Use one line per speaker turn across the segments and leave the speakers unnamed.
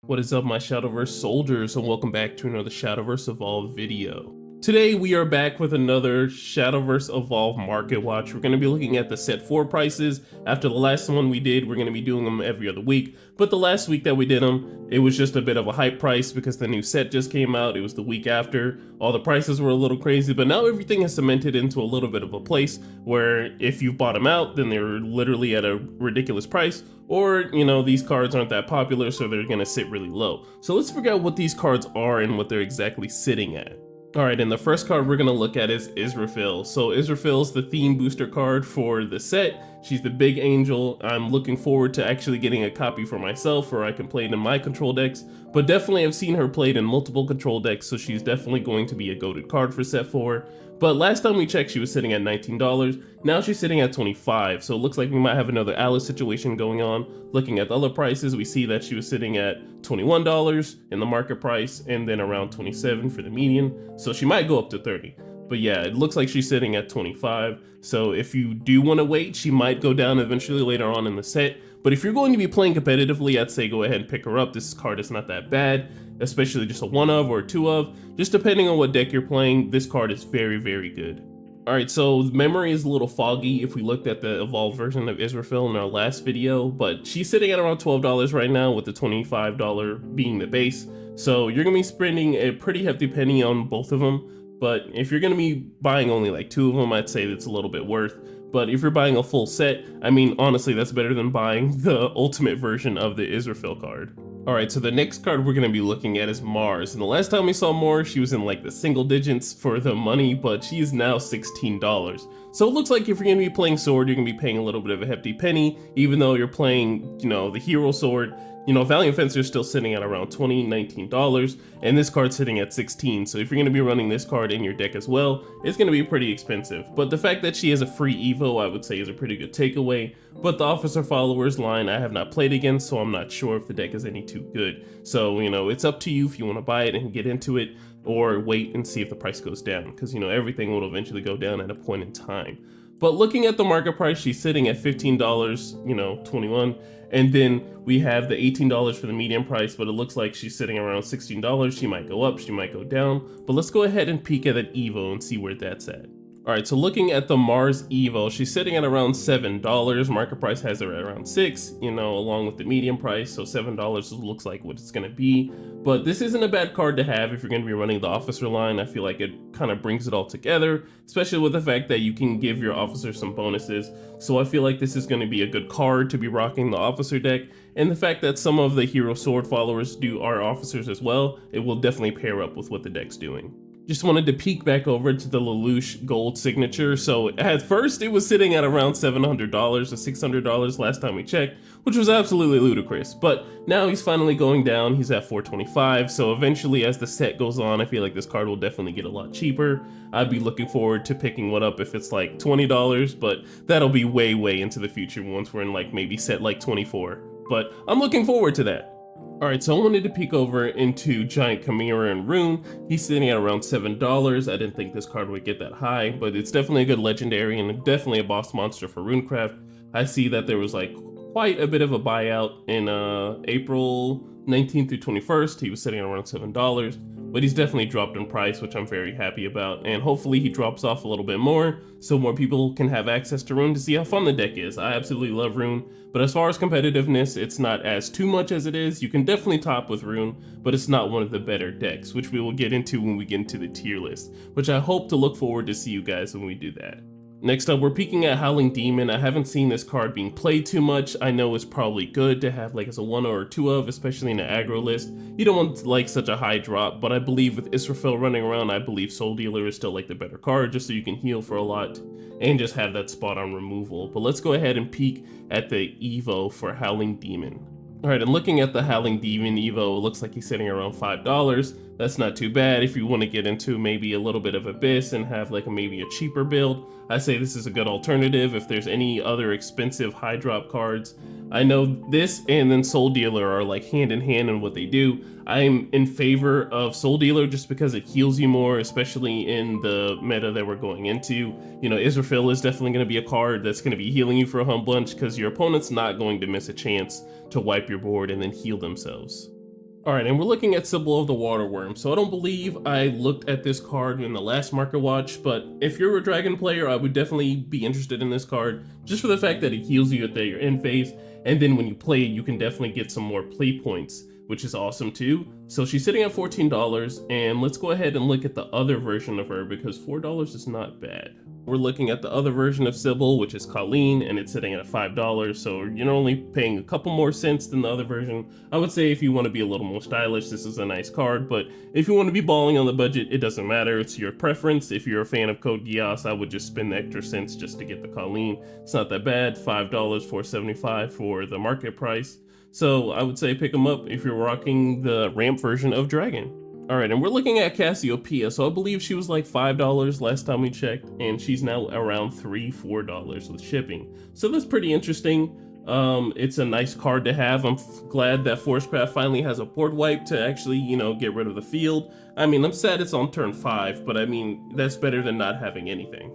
What is up, my Shadowverse soldiers, and welcome back to another Shadowverse Evolve video. Today we are back with another Shadowverse Evolve market watch. We're going to be looking at the set 4 prices. After the last one we did, we're going to be doing them every other week, but the last week that we did them, it was just a bit of a hype price because the new set just came out. It was the week after. All the prices were a little crazy, but now everything is cemented into a little bit of a place where if you bought them out, then they're literally at a ridiculous price, or, you know, these cards aren't that popular, so they're gonna sit really low. So let's figure out what these cards are and what they're exactly sitting at. Alright, and the first card we're gonna look at is Israfil. So Israfil's the theme booster card for the set. She's the big angel. I'm looking forward to actually getting a copy for myself, or I can play it in my control decks, but definitely I've seen her played in multiple control decks, so she's definitely going to be a goated card for set 4. But last time we checked, she was sitting at $19. Now she's sitting at $25, so it looks like we might have another Alice situation going on. Looking at the other prices, we see that she was sitting at $21 in the market price, and then around $27 for the median, so she might go up to $30. But yeah, it looks like she's sitting at $25, so if you do want to wait, she might go down eventually later on in the set. But if you're going to be playing competitively, I'd say go ahead and pick her up. This card is not that bad, especially just a 1 of or a 2 of. Just depending on what deck you're playing, this card is very, very good. Alright, so memory is a little foggy if we looked at the evolved version of Israfil in our last video, but she's sitting at around $12 right now, with the $25 being the base. So you're going to be spending a pretty hefty penny on both of them. But if you're going to be buying only like 2 of them, I'd say that's a little bit worth. But if you're buying a full set, I mean, honestly, that's better than buying the ultimate version of the Israfil card. Alright, so the next card we're going to be looking at is Mars. And the last time we saw Mars, she was in like the single digits for the money, but she is now $16. So it looks like if you're going to be playing Sword, you're going to be paying a little bit of a hefty penny, even though you're playing, you know, the Hero Sword. You know, Valiant Fencer is still sitting at around $20, $19, and this card's sitting at $16. So if you're going to be running this card in your deck as well, it's going to be pretty expensive. But the fact that she has a free Evo, I would say, is a pretty good takeaway. But the Officer Followers line I have not played against, so I'm not sure if the deck is any too good. So, you know, it's up to you if you want to buy it and get into it, or wait and see if the price goes down, because, you know, everything will eventually go down at a point in time. But looking at the market price, she's sitting at $15, you know, 21. And then we have the $18 for the median price, but it looks like she's sitting around $16. She might go up, she might go down. But let's go ahead and peek at that Evo and see where that's at. Alright, so looking at the Mars Evo, she's sitting at around $7. Market price has her at around $6, you know, along with the median price, so $7 looks like what it's going to be. But this isn't a bad card to have if you're going to be running the officer line. I feel like it kind of brings it all together, especially with the fact that you can give your officers some bonuses. So I feel like this is going to be a good card to be rocking the officer deck. And the fact that some of the Hero Sword followers are officers as well, it will definitely pair up with what the deck's doing. Just wanted to peek back over to the Lelouch gold signature. So at first it was sitting at around $700 or $600 last time we checked, which was absolutely ludicrous. But now he's finally going down. He's at $425. So eventually, as the set goes on, I feel like this card will definitely get a lot cheaper. I'd be looking forward to picking one up if it's like $20, but that'll be way, way into the future once we're in like maybe set like 24. But I'm looking forward to that. Alright, so I wanted to peek over into Giant Chimera and Rune. He's sitting at around $7. I didn't think this card would get that high, but it's definitely a good legendary and definitely a boss monster for Runecraft. I see that there was like quite a bit of a buyout in April 19th through 21st. He was sitting at around $7, but he's definitely dropped in price, which I'm very happy about. And hopefully he drops off a little bit more so more people can have access to Rune to see how fun the deck is. I absolutely love Rune, but as far as competitiveness, it's not as too much as it is. You can definitely top with Rune, but it's not one of the better decks, which we will get into when we get into the tier list, which I hope to look forward to see you guys when we do that. Next up, we're peeking at Howling Demon. I haven't seen this card being played too much. I know it's probably good to have like as a 1 or 2 of, especially in an aggro list. You don't want like such a high drop, but I believe with Israfil running around, I believe Soul Dealer is still like the better card, just so you can heal for a lot and just have that spot on removal. But let's go ahead and peek at the Evo for Howling Demon. Alright, and looking at the Howling Demon Evo, it looks like he's sitting around $5. That's not too bad if you want to get into maybe a little bit of Abyss and have like maybe a cheaper build. I say this is a good alternative if there's any other expensive high drop cards. I know this and then Soul Dealer are like hand in hand in what they do. I'm in favor of Soul Dealer just because it heals you more, especially in the meta that we're going into. You know, Israfil is definitely going to be a card that's going to be healing you for a home bunch because your opponent's not going to miss a chance to wipe your board and then heal themselves. All right, and we're looking at Symbol of the Waterworm. So I don't believe I looked at this card in the last market watch, but if you're a dragon player, I would definitely be interested in this card, just for the fact that it heals you at your end phase, and then when you play it, you can definitely get some more play points, which is awesome too. So she's sitting at $14, and let's go ahead and look at the other version of her, because $4 is not bad. We're looking at the other version of Sybil, which is Colleen, and it's sitting at $5, so you're only paying a couple more cents than the other version. I would say if you want to be a little more stylish, this is a nice card, but if you want to be balling on the budget, it doesn't matter, it's your preference. If you're a fan of Code Geass, I would just spend the extra cents just to get the Colleen. It's not that bad, $5, $4.75 for the market price. So I would say pick them up if you're rocking the ramp version of Dragon. Alright, and we're looking at Cassiopeia, so I believe she was like $5 last time we checked, and she's now around $3-4 with shipping. So that's pretty interesting. It's a nice card to have. I'm glad that Forcecraft finally has a board wipe to actually, get rid of the field. I mean, I'm sad it's on turn 5, but I mean, that's better than not having anything.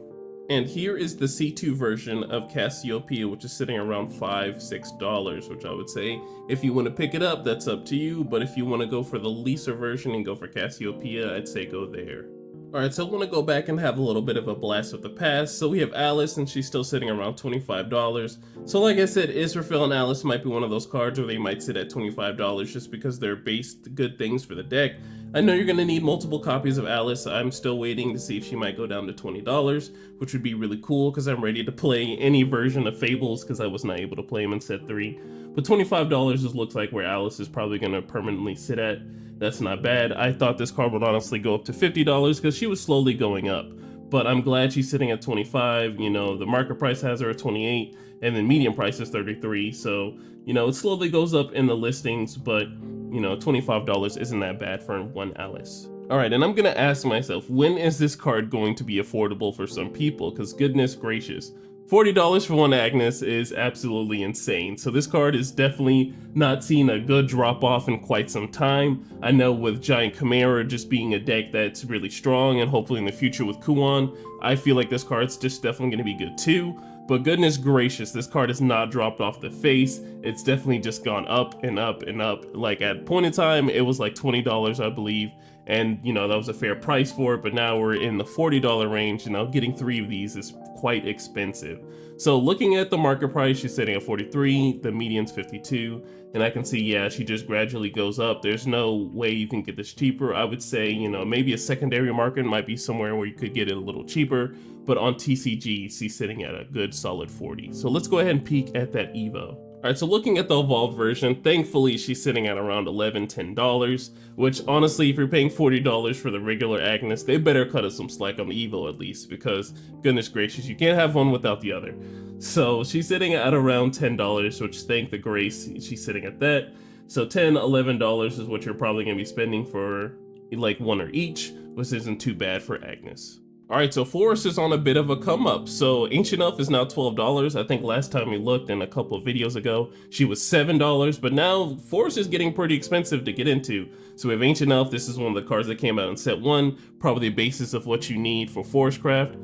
And here is the C2 version of Cassiopeia, which is sitting around $5-6, which I would say if you want to pick it up, that's up to you. But if you want to go for the Lisa version and go for Cassiopeia, I'd say go there. Alright, so I want to go back and have a little bit of a blast with the past. So we have Alice, and she's still sitting around $25. So like I said, Israfel and Alice might be one of those cards where they might sit at $25 just because they're based good things for the deck. I know you're going to need multiple copies of Alice. I'm still waiting to see if she might go down to $20, which would be really cool because I'm ready to play any version of Fables because I was not able to play them in set 3. But $25 just looks like where Alice is probably going to permanently sit at. That's not bad. I thought this card would honestly go up to $50 because she was slowly going up. But I'm glad she's sitting at 25. The market price has her at 28, and then medium price is 33. So, it slowly goes up in the listings, but $25 isn't that bad for one Alice. Alright, and I'm gonna ask myself, when is this card going to be affordable for some people? Because goodness gracious, $40 for one Agnes is absolutely insane. So this card is definitely not seen a good drop off in quite some time. I know with Giant Chimera just being a deck that's really strong, and hopefully in the future with Kuon, I feel like this card's just definitely gonna be good too. But goodness gracious, this card has not dropped off the face. It's definitely just gone up and up and up. Like at a point in time, it was like $20, I believe. And that was a fair price for it, but now we're in the $40 range, and getting 3 of these is quite expensive. So looking at the market price, she's sitting at 43, the median's 52, and I can see, yeah, she just gradually goes up. There's no way you can get this cheaper. I would say, maybe a secondary market might be somewhere where you could get it a little cheaper, but on TCG, she's sitting at a good solid 40. So let's go ahead and peek at that Evo. Alright, so looking at the evolved version, thankfully she's sitting at around $11, $10, which honestly, if you're paying $40 for the regular Agnes, they better cut us some slack on the Evo at least, because goodness gracious, you can't have one without the other. So she's sitting at around $10, which thank the grace, she's sitting at that. So $10, $11 is what you're probably going to be spending for like one or each, which isn't too bad for Agnes. Alright, so Forest is on a bit of a come up. So Ancient Elf is now $12. I think last time we looked in a couple of videos ago, she was $7, but now Forest is getting pretty expensive to get into. So we have Ancient Elf, this is one of the cards that came out in set 1, probably the basis of what you need for Forestcraft.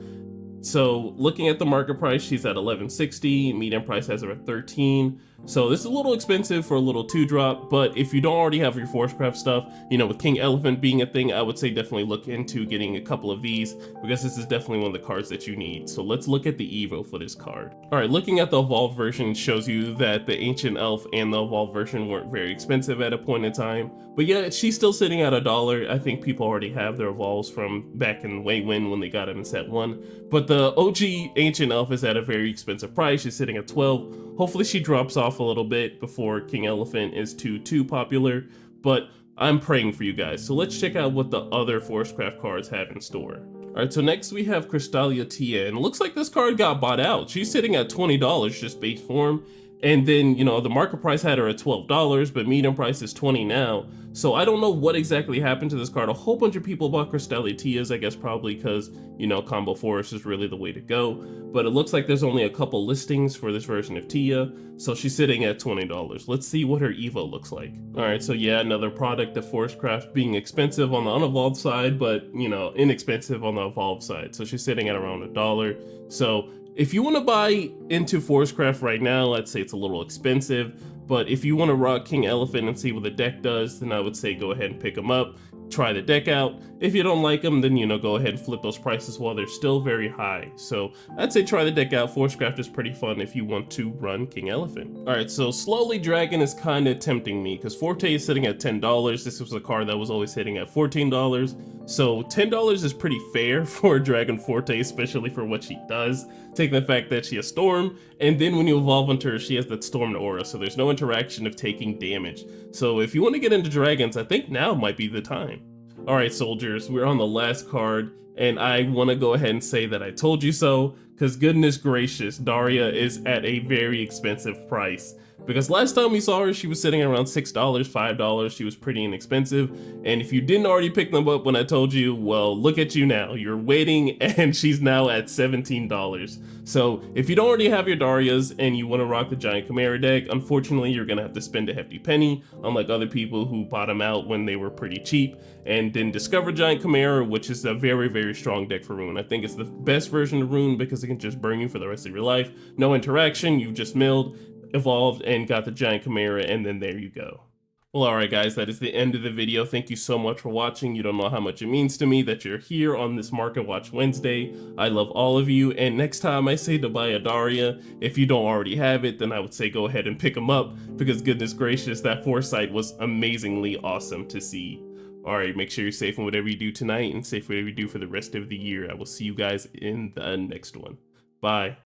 So looking at the market price, she's at $11.60, median price has her at $13. So this is a little expensive for a little 2-drop, but if you don't already have your Forcecraft stuff, with King Elephant being a thing, I would say definitely look into getting a couple of these, because this is definitely one of the cards that you need. So let's look at the Evo for this card. Alright, looking at the Evolved version shows you that the Ancient Elf and the Evolved version weren't very expensive at a point in time. But yeah, she's still sitting at $1. I think people already have their Evolves from back in way when they got it in set 1. But the OG Ancient Elf is at a very expensive price. She's sitting at $12. Hopefully she drops off a little bit before King Elephant is too popular, but I'm praying for you guys. So let's check out what the other Forestcraft cards have in store. Alright, so next we have Crystalia Tia, and it looks like this card got bought out. She's sitting at $20 just base form, and then, the market price had her at $12, but medium price is $20 now. So I don't know what exactly happened to this card. A whole bunch of people bought Crystalia Tias, I guess probably because, Combo Forest is really the way to go. But it looks like there's only a couple listings for this version of Tia, so she's sitting at $20. Let's see what her Evo looks like. Alright, so yeah, another product of Forestcraft being expensive on the unevolved side, but, inexpensive on the evolved side. So she's sitting at around $1. So if you want to buy into Forestcraft right now, let's say it's a little expensive, But if you want to rock King Elephant and see what the deck does, then I would say go ahead and pick him up. Try the deck out. If you don't like them, then, you know, go ahead and flip those prices while they're still very high. So I'd say try the deck out. Forgecraft is pretty fun if you want to run King Elephant. Alright, so Slowly Dragon is kind of tempting me because Forte is sitting at $10. This was a card that was always hitting at $14. So $10 is pretty fair for Dragon Forte, especially for what she does. Take the fact that she has Storm, and then when you evolve onto her, she has that Stormed aura, so there's no interaction of taking damage. So if you want to get into dragons, I think now might be the time. Alright soldiers, we're on the last card, and I want to go ahead and say that I told you so, because goodness gracious, Daria is at a very expensive price. Because last time we saw her, she was sitting around $6, $5, she was pretty inexpensive, and if you didn't already pick them up when I told you, well, look at you now, you're waiting, and she's now at $17. So if you don't already have your Darias and you want to rock the Giant Chimera deck, unfortunately you're gonna have to spend a hefty penny, unlike other people who bought them out when they were pretty cheap, and then discover Giant Chimera, which is a very, very strong deck for Rune. I think it's the best version of Rune because it can just burn you for the rest of your life. No interaction, you've just milled, evolved, and got the Giant Chimera, and then there you go. Well, alright guys, that is the end of the video. Thank you so much for watching. You don't know how much it means to me that you're here on this Market Watch Wednesday. I love all of you, and next time I say to buy a Daria, if you don't already have it, then I would say go ahead and pick them up, because goodness gracious, that foresight was amazingly awesome to see. Alright, make sure you're safe in whatever you do tonight, and safe whatever you do for the rest of the year. I will see you guys in the next one. Bye.